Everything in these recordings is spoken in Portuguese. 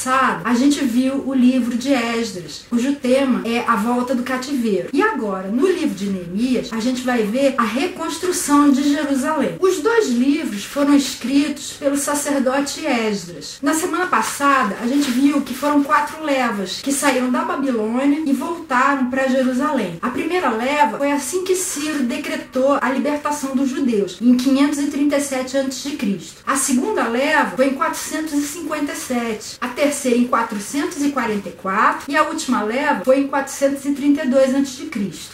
passada, a gente viu o livro de Esdras, cujo tema é a volta do cativeiro. E agora, no livro de Neemias, a gente vai ver a reconstrução de Jerusalém. Os dois livros foram escritos pelo sacerdote Esdras. Na semana passada, a gente viu que foram 4 levas que saíram da Babilônia e voltaram para Jerusalém. A primeira leva foi assim que Ciro decretou a libertação dos judeus, em 537 a.C. A segunda leva foi em 457, a terceira em 444 e a última leva foi em 432 a.C.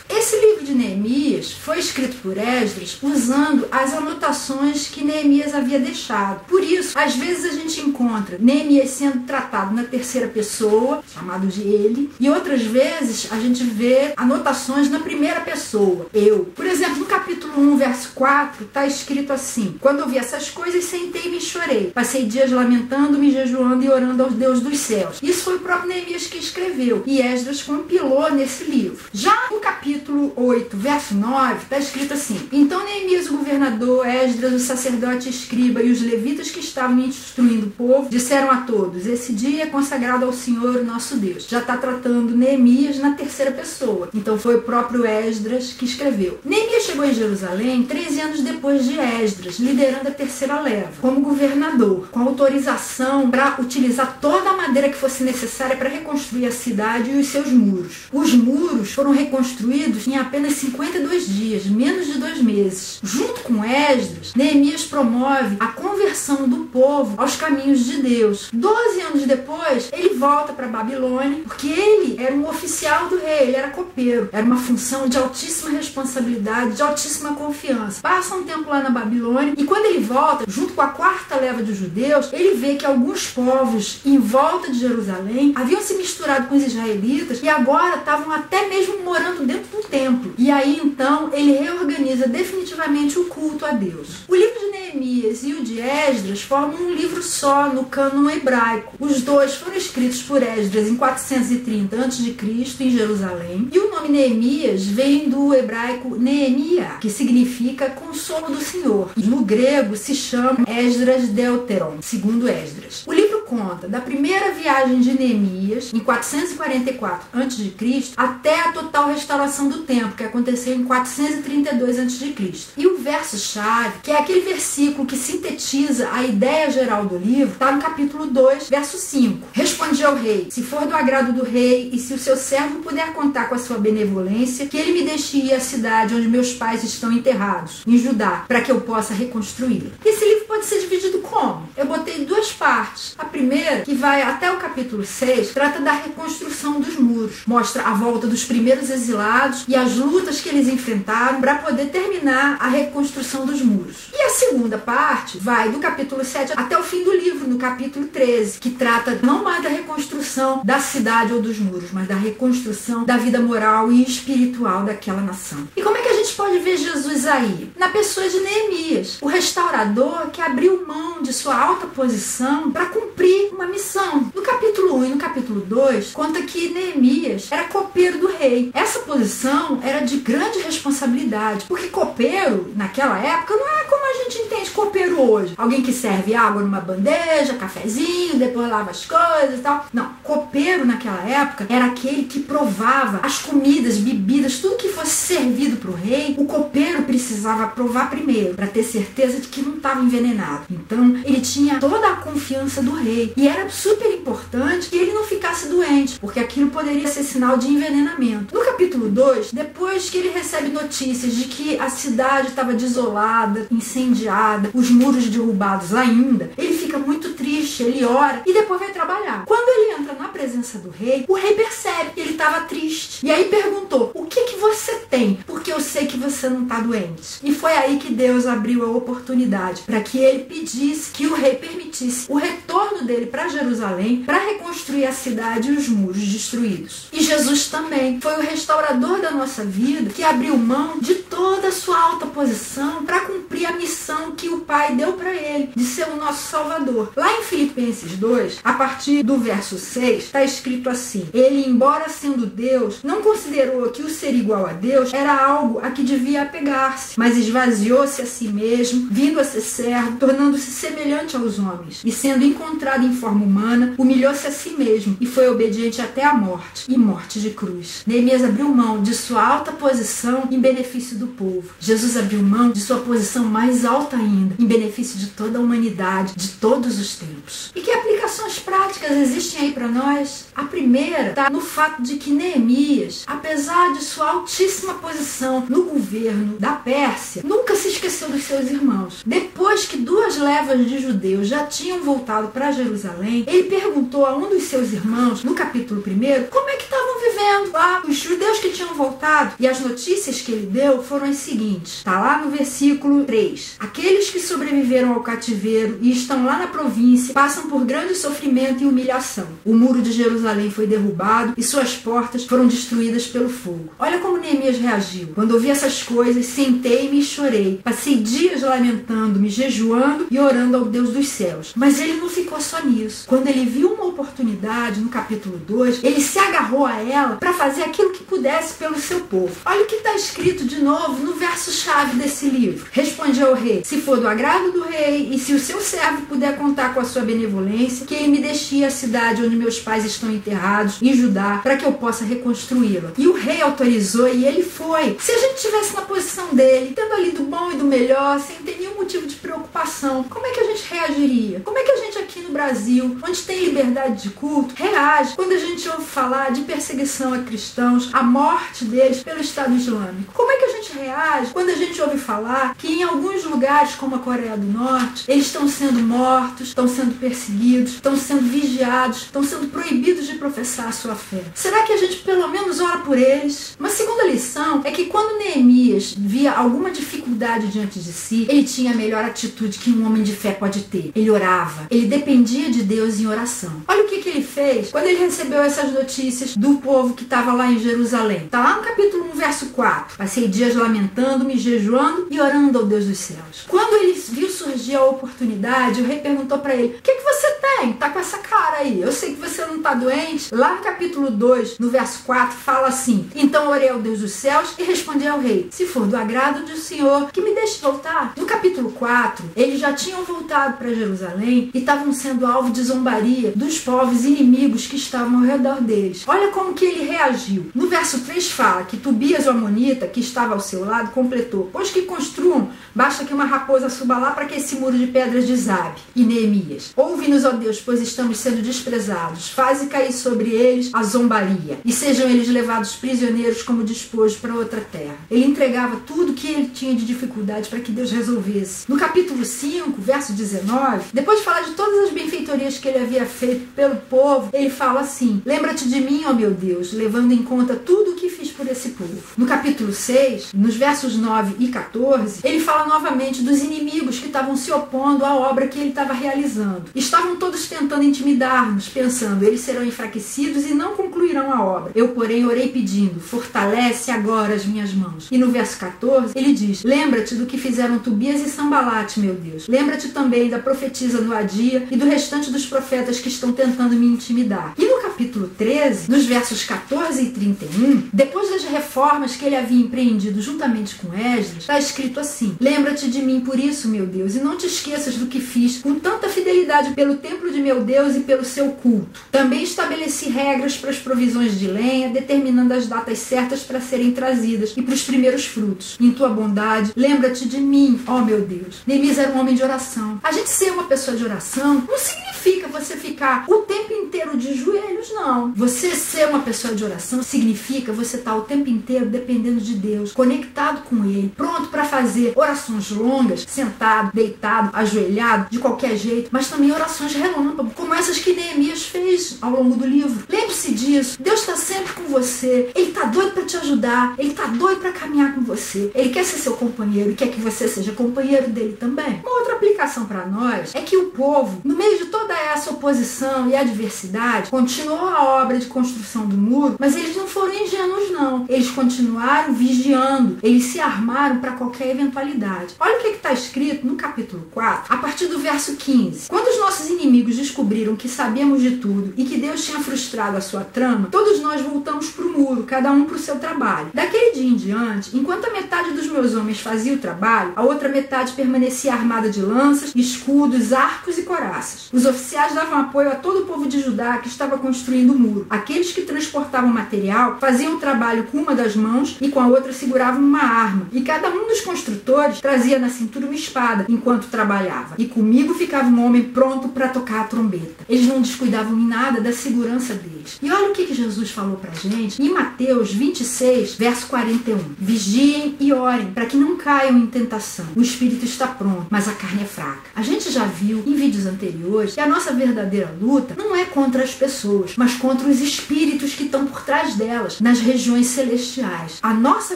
Esse livro de Neemias foi escrito por Esdras usando as anotações que Neemias havia deixado. Por isso, às vezes a gente encontra Neemias sendo tratado na terceira pessoa, chamado de ele, e outras vezes a gente vê anotações na primeira pessoa, eu. Por exemplo, no capítulo 1, verso 4, está escrito assim: quando ouvi essas coisas, sentei-me e chorei. Passei dias lamentando-me, jejuando e orando ao Deus dos céus. Isso foi o próprio Neemias que escreveu, e Esdras compilou nesse livro. Já no capítulo 8, verso 9, está escrito assim: então Neemias, o governador, Esdras, o sacerdote e escriba, e os levitas que estavam instruindo o povo, disseram a todos: esse dia é consagrado ao Senhor, nosso Deus. Já está tratando Neemias na terceira pessoa. Então foi o próprio Esdras que escreveu. Neemias chegou em Jerusalém 13 anos depois de Esdras, liderando a terceira leva, como governador, com autorização para utilizar toda a madeira que fosse necessária para reconstruir a cidade e os seus muros. Os muros foram reconstruídos em apenas 52 dias, menos de 2 meses. Junto com Esdras, Neemias promove a conversão do povo aos caminhos de Deus. 12 anos depois, ele volta para Babilônia, porque ele era um oficial do rei, ele era copeiro. Era uma função de altíssima responsabilidade, de altíssima confiança. Passa um tempo lá na Babilônia e quando ele volta, junto com a quarta leva de judeus, ele vê que alguns povos em volta de Jerusalém haviam se misturado com os israelitas e agora estavam até mesmo morando dentro do templo. E aí então ele reorganiza definitivamente o culto a Deus. O livro de Neemias e o de Esdras formam um livro só no cânon hebraico. Os dois foram escritos por Esdras em 430 a.C. em Jerusalém. E o nome Neemias vem do hebraico Neemia, que significa consolo do Senhor. E no grego se chama Esdras Deuteron, segundo Esdras. O livro conta da primeira viagem de Neemias, em 444 a.C., até a total restauração do templo, que aconteceu em 432 a.C. E o verso-chave, que é aquele versículo que sintetiza a ideia geral do livro, está no capítulo 2, verso 5. Respondi ao rei: se for do agrado do rei e se o seu servo puder contar com a sua benevolência, que ele me deixe ir à cidade onde meus pais estão enterrados, em Judá, para que eu possa reconstruí-la. Esse livro pode ser dividido como? Eu botei 2 partes. A primeira, que vai até o capítulo 6, trata da reconstrução dos muros. Mostra a volta dos primeiros exilados e as lutas que eles enfrentaram para poder terminar a reconstrução dos muros. E a segunda parte vai do capítulo 7 até o fim do livro, no capítulo 13, que trata não mais da reconstrução da cidade ou dos muros, mas da reconstrução da vida moral e espiritual daquela nação. E como é que a gente pode ver Jesus aí? Na pessoa de Neemias, o restaurador que abriu mão de sua alta posição para cumprir uma missão. No capítulo 1 e no capítulo 2, conta que Neemias era copeiro do rei. Essa posição era de grande responsabilidade, porque copeiro, naquela época, não era como a gente entende copeiro hoje. Alguém que serve água numa bandeja, cafezinho, depois lava as coisas e tal. Não, copeiro naquela época era aquele que provava as comidas, bebidas, tudo que fosse servido para o rei, o copeiro precisava provar primeiro, para ter certeza de que não estava envenenado. Então, ele tinha toda a confiança do rei. E era super importante que ele não ficasse doente, porque aquilo poderia ser sinal de envenenamento. No capítulo 2, depois que ele recebe notícias de que a cidade estava desolada, incendiada, os muros derrubados ainda, ele fica muito triste, ele ora e depois vai trabalhar. Quando ele entra na presença do rei, o rei percebe que ele estava triste. E aí perguntou: o que você tem? Porque eu sei que você não está doente. E foi aí que Deus abriu a oportunidade para que ele pedisse que o rei permitisse o retorno dele para Jerusalém para reconstruir a cidade e os muros destruídos. E Jesus também foi o restaurador da nossa vida, que abriu mão de toda a sua alta posição para cumprir a missão que o Pai deu para ele, de ser o nosso Salvador. Lá em Filipenses 2, a partir do verso 6, está escrito assim: ele, embora sendo Deus, não considerou que o ser igual a Deus era algo a que devia apegar-se, mas esvaziou-se a si mesmo, vindo a ser servo, tornando-se semelhante aos homens, e sendo encontrado em forma humana, humilhou-se a si mesmo e foi obediente até a morte, e morte de cruz. Neemias abriu mão de sua alta posição em benefício do povo. Jesus abriu mão de sua posição mais alta ainda, em benefício de toda a humanidade, de todos os tempos. E que aplicações práticas existem aí para nós? A primeira está no fato de que Neemias, apesar de sua altíssima posição no governo da Pérsia, nunca se esqueceu dos seus irmãos. Depois que 2 levas de judeus já tinham voltado para Jerusalém, ele perguntou a um dos seus irmãos, no capítulo 1, como é que estavam vivendo lá os judeus que tinham voltado. E as notícias que ele deu foram as seguintes. Está lá no versículo 3. Aqueles que sobreviveram ao cativeiro e estão lá na província passam por grande sofrimento e humilhação. O muro de Jerusalém foi derrubado e suas portas foram destruídas pelo fogo. Olha como Neemias reagiu. Quando ouvi essas coisas, sentei-me e chorei. Passei dias lamentando-me, jejuando e orando ao Deus dos céus. Mas ele não ficou só nisso. Quando ele viu uma oportunidade, no capítulo 2, ele se agarrou a ela para fazer aquilo que pudesse pelo seu povo. Olha o que está escrito de novo no verso-chave desse livro. Respondeu o rei: se for do agrado do rei e se o seu servo puder contar com a sua benevolência, que ele me deixe a cidade onde meus pais estão enterrados, em Judá, para que eu possa reconstruí-la. E o rei autorizou e ele foi. Se a gente estivesse na posição dele, tendo ali do bom e do melhor, sem ter nenhum motivo de preocupação, como é que a gente reagiria? Como é que a gente aqui no Brasil, onde tem liberdade de culto, reage quando a gente ouve falar de perseguição a cristãos, a morte deles pelo Estado Islâmico? Como é que a gente reage quando a gente ouve falar que em alguns lugares, como a Coreia do Norte, eles estão sendo mortos, estão sendo perseguidos, estão sendo vigiados, estão sendo proibidos de professar a sua fé? Será que a gente pelo menos ora por eles? Uma segunda lição é que quando Neemias via alguma dificuldade diante de si, ele tinha a melhor atitude que um homem de fé pode ter. Ele orava. Ele dependia de Deus em oração. Olha o que ele fez quando ele recebeu essas notícias do povo que estava lá em Jerusalém. Está lá no capítulo 1, verso 4. Passei dias lamentando-me, jejuando e orando ao Deus dos céus. Quando ele viu surgir a oportunidade, o rei perguntou para ele: o que você tem? Tá com essa cara aí. Eu sei que você não está doente. Lá no capítulo 2, no verso 4, fala assim: então orei ao Deus dos céus e respondi ao rei: se for do agrado do Senhor, que me deixe voltar. No capítulo 4, eles já tinham voltado para Jerusalém e estavam sendo alvo de zombaria dos povos inimigos que estavam ao redor deles. Olha como que ele reagiu. No verso 3 fala que Tobias, o amonita, que estava ao seu lado, completou: pois que construam, basta que uma raposa suba lá para que esse muro de pedras desabe. E Neemias: ouve-nos, ó Deus, pois estamos sendo desprezados. Faze cair sobre eles a zombaria, e sejam eles levados prisioneiros como despojo para outra terra. Ele entregava tudo que ele tinha de dificuldade para que Deus resolvesse. No capítulo 5, verso 19, depois de falar de todas as benfeitorias que ele havia feito pelo povo, ele fala assim: lembra-te de mim, ó meu Deus, levando em conta tudo o que fiz por esse povo. No capítulo 6, nos versos 9 e 14, ele fala novamente dos inimigos que estavam se opondo à obra que ele estava realizando. Estavam todos tentando intimidar-nos, pensando: eles serão enfraquecidos e não concluirão a obra. Eu, porém, orei pedindo: fortalece agora as minhas mãos. E no verso 14, ele diz: lembra-te do que fizeram Tobias e Sambalate, meu Deus. Lembra-te também da profetisa Noadia e do restante dos profetas que estão tentando me intimidar. E no capítulo 13, nos versos 14 e 31, depois das reformas que ele havia empreendido juntamente com Esdras, está escrito assim: lembra-te de mim por isso, meu Deus, e não te esqueças do que fiz com tanta fidelidade pelo templo de meu Deus e pelo seu culto. Também estabeleci regras para as provisões de lenha, determinando as datas certas para serem trazidas e para os primeiros frutos. Em tua bondade, lembra-te de mim, ó meu Deus. Neemias era um homem de oração. A gente ser uma pessoa de oração não significa você ficar o tempo inteiro de joelhos, não. Você ser uma pessoa de oração significa você estar o tempo inteiro dependendo de Deus, conectado com Ele, pronto para fazer orações longas, sentado, deitado, ajoelhado, de qualquer jeito, mas também orações relâmpago, como essas que Neemias fez ao longo do livro. Lembre-se disso. Deus está sempre com você. Ele está doido para te ajudar. Ele está doido para caminhar com você. Ele quer ser seu companheiro e quer que você seja companheiro dele também. Uma outra aplicação para nós é que o povo, no meio de toda essa essa oposição e adversidade, continuou a obra de construção do muro, mas eles não foram ingênuos não. Eles continuaram vigiando, eles se armaram para qualquer eventualidade. Olha o que está escrito no capítulo 4, a partir do verso 15. Quando os nossos inimigos descobriram que sabíamos de tudo e que Deus tinha frustrado a sua trama, todos nós voltamos para o muro, cada um para o seu trabalho. Daquele dia em diante, enquanto a metade dos meus homens fazia o trabalho, a outra metade permanecia armada de lanças, escudos, arcos e coraças. Os oficiais davam apoio a todo o povo de Judá que estava construindo o muro. Aqueles que transportavam material faziam o trabalho com uma das mãos e com a outra seguravam uma arma. E cada um dos construtores trazia na cintura uma espada enquanto trabalhava. E comigo ficava um homem pronto para tocar a trombeta. Eles não descuidavam em nada da segurança deles. E olha o que Jesus falou pra gente em Mateus 26, verso 41. Vigiem e orem para que não caiam em tentação. O espírito está pronto, mas a carne é fraca. A gente já viu em vídeos anteriores que a nossa verdadeira luta não é contra as pessoas, mas contra os espíritos que estão por trás delas, nas regiões celestiais. A nossa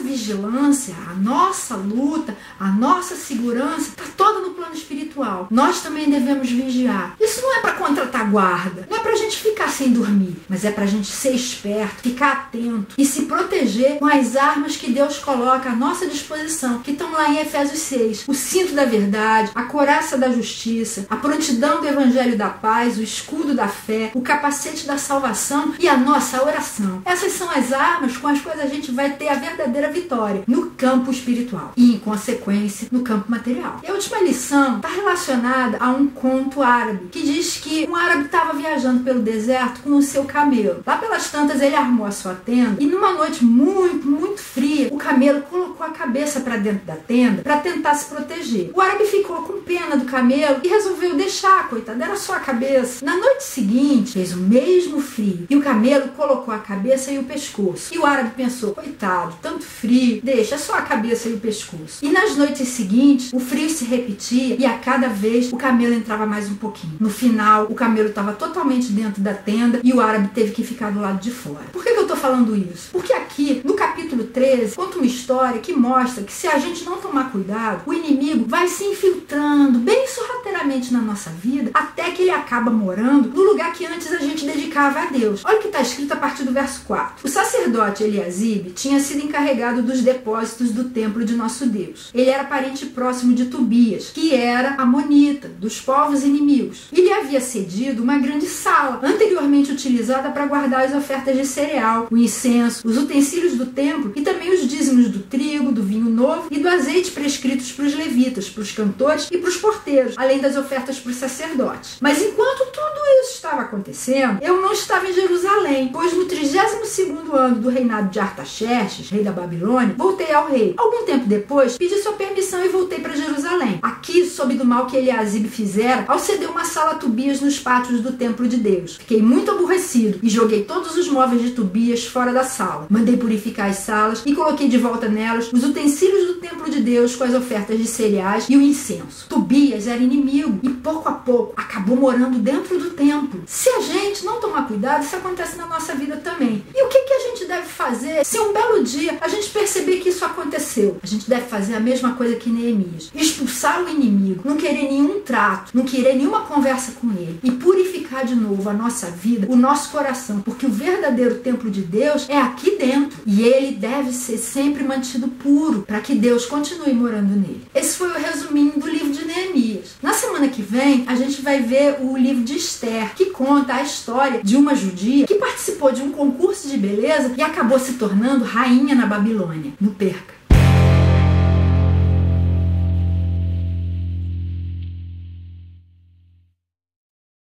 vigilância, a nossa luta, a nossa segurança está toda no plano espiritual. Nós também devemos vigiar. Isso não é para contratar guarda, não é para a gente ficar sem dormir, mas é para a gente ser esperto, ficar atento e se proteger com as armas que Deus coloca à nossa disposição, que estão lá em Efésios 6. O cinto da verdade, a couraça da justiça, a prontidão do evangelho da paz, o escudo da fé, o capacete da salvação e a nossa oração. Essas são as armas com as quais a gente vai ter a verdadeira vitória no campo espiritual e, em consequência, no campo material. E a última lição está relacionada a um conto árabe que diz que um árabe estava viajando pelo deserto com o seu camelo. Lá pelas tantas ele armou a sua tenda e numa noite muito fria, o camelo colocou a cabeça para dentro da tenda para tentar se proteger. O árabe ficou com pena do camelo e resolveu deixar, coitado, era só a cabeça. Na noite seguinte, fez o mesmo frio e o camelo colocou a cabeça e o pescoço. E o árabe pensou, coitado, tanto frio, deixa só a cabeça e o pescoço. E nas noites seguintes, o frio se repetia e a cada vez o camelo entrava mais um pouquinho. No final, o camelo estava totalmente dentro da tenda e o árabe teve que ficar do lado de fora. Por que eu estou falando isso? Porque aqui, no capítulo 13, conta uma história que mostra que se a gente não tomar cuidado, o inimigo vai se infiltrando bem sorrateiramente na nossa vida até que ele acaba morando no lugar que antes a gente dedicava a Deus. Olha o que está escrito a partir do verso 4. O sacerdote Eliasibe tinha sido encarregado dos depósitos do templo de nosso Deus. Ele era parente próximo de Tobias, que era amonita, dos povos inimigos. E lhe havia cedido uma grande sala, anteriormente utilizada para guardar as ofertas de cereal, o incenso, os utensílios do templo e também os dízimos do trigo, do vinho novo e do azeite prescritos para os levitas, para os cantores e para os porteiros, além das ofertas para os sacerdotes. Mas enquanto tudo isso estava acontecendo, eu não estava em Jerusalém, pois no 32º ano do reinado de Artaxerxes, rei da Babilônia, voltei ao rei. Algum tempo depois, pedi sua permissão e voltei para Jerusalém. Aqui, soube do mal que Eliasibe fizera ao ceder uma sala a Tobias nos pátios do templo de Deus. Fiquei muito aborrecido e joguei todos os móveis de Tobias fora da sala. Mandei purificar as salas e coloquei de volta nelas os utensílios do templo de Deus com as ofertas de cereais e o incenso. Tobias era inimigo e pouco a pouco acabou morando dentro do templo. Se a gente não tomar cuidado, isso acontece na nossa vida também. E o que a gente deve fazer se um belo dia a gente perceber que isso aconteceu? A gente deve fazer a mesma coisa que Neemias. Expulsar o inimigo, não querer nenhum trato, não querer nenhuma conversa com ele e purificar de novo a nossa vida, o nosso coração, porque o verdadeiro templo de Deus é aqui dentro e ele deve ser sempre mantido puro para que Deus continue morando nele. Esse foi o resuminho do livro de Neemias. Na semana que vem, a gente vai ver o livro de Esther, que conta a história de uma judia que participou de um concurso de beleza e acabou se tornando rainha na Babilônia. Não perca!